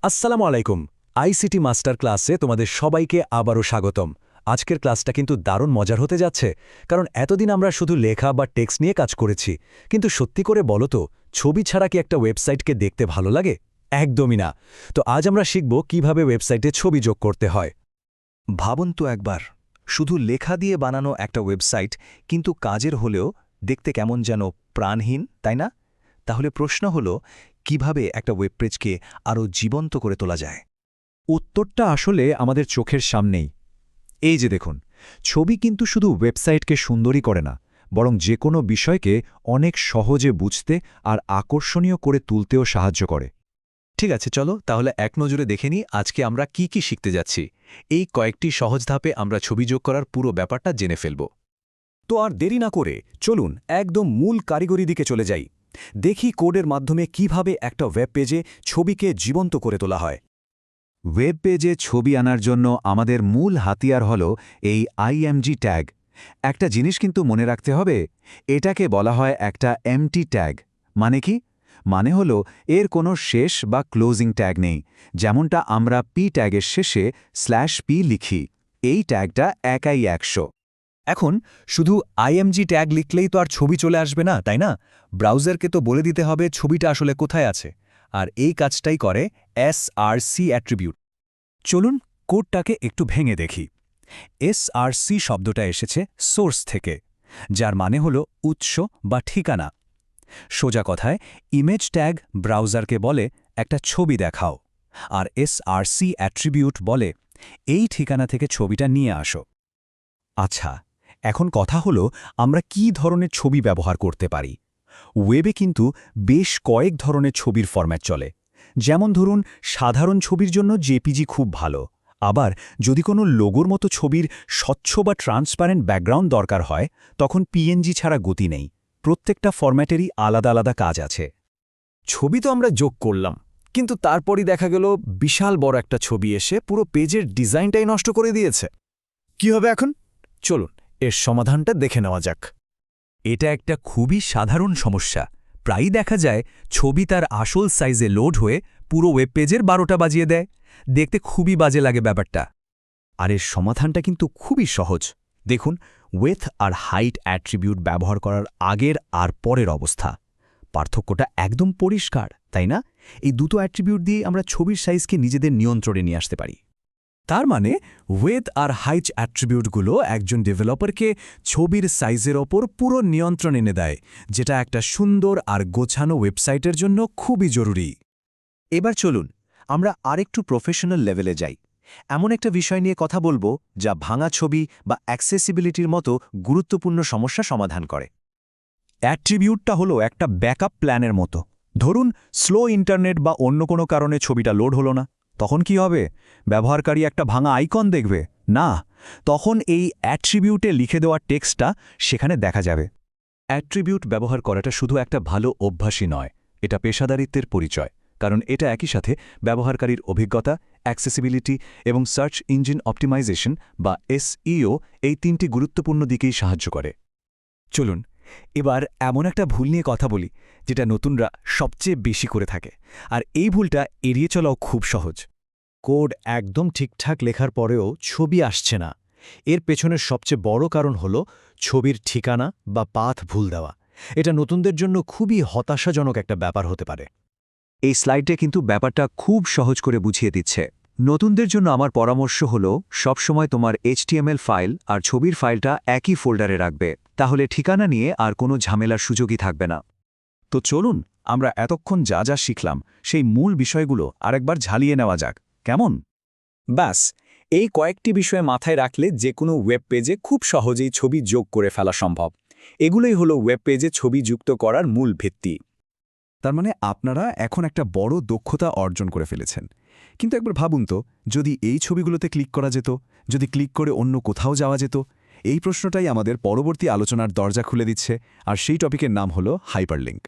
আসসালামু আলাইকুম। ICT master ক্লাসে তোমাদের সবাইকে আবারও স্বাগতম। আজকের ক্লাসটা কিন্তু দারুণ মজার হতে যাচ্ছে, কারণ এতদিন আমরা শুধু লেখা বা টেক্সট নিয়ে কাজ করেছি, কিন্তু সত্যি করে বলো তো, ছবি ছাড়া কি একটা ওয়েবসাইটকে দেখতে ভালো লাগে? একদমই না। তো আজ আমরা শিখব কিভাবে ওয়েবসাইটে ছবি যোগ করতে হয়। ভাবুন তো একবার, শুধু লেখা দিয়ে বানানো একটা ওয়েবসাইট কিন্তু কাজের হলেও দেখতে কেমন যেন প্রাণহীন, তাই না? তাহলে প্রশ্ন হলো, কিভাবে একটা ওয়েব পেজকে আরও জীবন্ত করে তোলা যায়? উত্তরটা আসলে আমাদের চোখের সামনেই। এই যে দেখুন, ছবি কিন্তু শুধু ওয়েবসাইটকে সুন্দরী করে না, বরং যে কোনো বিষয়কে অনেক সহজে বুঝতে আর আকর্ষণীয় করে তুলতেও সাহায্য করে। ঠিক আছে, চলো তাহলে এক নজরে দেখে নিই আজকে আমরা কি শিখতে যাচ্ছি। এই কয়েকটি সহজ ধাপে আমরা ছবি যোগ করার পুরো ব্যাপারটা জেনে ফেলব। তো আর দেরি না করে চলুন একদম মূল কারিগরি দিকে চলে যাই। দেখি কোডের মাধ্যমে কিভাবে একটা ওয়েব পেজে ছবিকে জীবন্ত করে তোলা হয়। ওয়েব পেজে ছবি আনার জন্য আমাদের মূল হাতিয়ার হল এই আইএমজি ট্যাগ। একটা জিনিস কিন্তু মনে রাখতে হবে, এটাকে বলা হয় একটা এমটি ট্যাগ। মানে কি? মানে হল এর কোনো শেষ বা ক্লোজিং ট্যাগ নেই, যেমনটা আমরা পি ট্যাগের শেষে /p লিখি। এই ট্যাগটা একাই 100। এখন শুধু আইএমজি ট্যাগ লিখলেই তো আর ছবি চলে আসবে না, তাই না? ব্রাউজারকে তো বলে দিতে হবে ছবিটা আসলে কোথায় আছে, আর এই কাজটাই করে এসআরসি অ্যাট্রিবিউট। চলুন কোডটাকে একটু ভেঙে দেখি। এসআরসি শব্দটা এসেছে সোর্স থেকে, যার মানে হল উৎস বা ঠিকানা। সোজা কথায় ইমেজ ট্যাগ ব্রাউজারকে বলে একটা ছবি দেখাও, আর এসআরসি অ্যাট্রিবিউট বলে এই ঠিকানা থেকে ছবিটা নিয়ে আসো। আচ্ছা, এখন কথা হলো আমরা কি ধরনের ছবি ব্যবহার করতে পারি। ওয়েবে কিন্তু বেশ কয়েক ধরনের ছবির ফরম্যাট চলে। যেমন ধরুন, সাধারণ ছবির জন্য জেপিজি খুব ভালো। আবার যদি কোনো লোগোর মতো ছবির স্বচ্ছ বা ট্রান্সপারেন্ট ব্যাকগ্রাউন্ড দরকার হয়, তখন পিএনজি ছাড়া গতি নেই। প্রত্যেকটা ফরম্যাটেরই আলাদা আলাদা কাজ আছে। ছবি তো আমরা যোগ করলাম, কিন্তু তারপরই দেখা গেল বিশাল বড় একটা ছবি এসে পুরো পেজের ডিজাইনটাই নষ্ট করে দিয়েছে। কি হবে এখন? চলুন এর সমাধানটা দেখে নেওয়া যাক। এটা একটা খুবই সাধারণ সমস্যা। প্রায়ই দেখা যায় ছবি তার আসল সাইজে লোড হয়ে পুরো ওয়েব পেজের 12টা বাজিয়ে দেয়। দেখতে খুবই বাজে লাগে ব্যাপারটা। আর এর সমাধানটা কিন্তু খুবই সহজ। দেখুন, উইথ আর হাইট অ্যাট্রিবিউট ব্যবহার করার আগের আর পরের অবস্থা, পার্থক্যটা একদম পরিষ্কার, তাই না? এই দুটো অ্যাট্রিবিউট দিয়ে আমরা ছবির সাইজকে নিজেদের নিয়ন্ত্রণে নিয়ে আসতে পারি। তার মানে উইথ আর হাইট অ্যাট্রিবিউটগুলো একজন ডেভেলপারকে ছবির সাইজের ওপর পুরো নিয়ন্ত্রণ এনে দেয়, যেটা একটা সুন্দর আর গোছানো ওয়েবসাইটের জন্য খুবই জরুরি। এবার চলুন আমরা আরেকটু প্রফেশনাল লেভেলে যাই। এমন একটা বিষয় নিয়ে কথা বলবো যা ভাঙা ছবি বা অ্যাক্সেসিবিলিটির মতো গুরুত্বপূর্ণ সমস্যা সমাধান করে। অ্যাট্রিবিউটটা হলো একটা ব্যাকআপ প্ল্যানের মতো। ধরুন, স্লো ইন্টারনেট বা অন্য কোনো কারণে ছবিটা লোড হলো না, তখন কি হবে? ব্যবহারকারী একটা ভাঙা আইকন দেখবে না, তখন এই অ্যাট্রিবিউটে লিখে দেওয়া টেক্সটটা সেখানে দেখা যাবে। অ্যাট্রিবিউট ব্যবহার করাটা শুধু একটা ভালো অভ্যাসই নয়, এটা পেশাদারিত্বের পরিচয়, কারণ এটা একই সাথে ব্যবহারকারীর অভিজ্ঞতা, অ্যাক্সেসিবিলিটি এবং সার্চ ইঞ্জিন অপটিমাইজেশন বা এসইও এই তিনটি গুরুত্বপূর্ণ দিকেই সাহায্য করে। চলুন এবার এমন একটা ভুল নিয়ে কথা বলি, যেটা নতুনরা সবচেয়ে বেশি করে থাকে, আর এই ভুলটা এড়িয়ে চলাও খুব সহজ। কোড একদম ঠিকঠাক লেখার পরেও ছবি আসছে না। এর পেছনের সবচেয়ে বড় কারণ হল ছবির ঠিকানা বা পাথ ভুল দেওয়া। এটা নতুনদের জন্য খুবই হতাশাজনক একটা ব্যাপার হতে পারে। এই স্লাইডে কিন্তু ব্যাপারটা খুব সহজ করে বুঝিয়ে দিচ্ছে। নতুনদের জন্য আমার পরামর্শ হল, সবসময় তোমার HTML ফাইল আর ছবির ফাইলটা একই ফোল্ডারে রাখবে, তাহলে ঠিকানা নিয়ে আর কোনো ঝামেলার সুযোগই থাকবে না। তো চলুন আমরা এতক্ষণ যা যা শিখলাম সেই মূল বিষয়গুলো আরেকবার ঝালিয়ে নেওয়া যাক, কেমন? ব্যাস, এই কয়েকটি বিষয় মাথায় রাখলে যে কোনো ওয়েব পেজে খুব সহজেই ছবি যোগ করে ফেলা সম্ভব। এগুলোই হলো ওয়েব পেজে ছবি যুক্ত করার মূল ভিত্তি। তার মানে আপনারা এখন একটা বড় দক্ষতা অর্জন করে ফেলেছেন। কিন্তু একবার ভাবুন তো, যদি এই ছবিগুলোতে ক্লিক করা যেত, যদি ক্লিক করে অন্য কোথাও যাওয়া যেত? এই প্রশ্নটাই আমাদের পরবর্তী আলোচনার দরজা খুলে দিচ্ছে, আর সেই টপিকের নাম হলো হাইপারলিঙ্ক।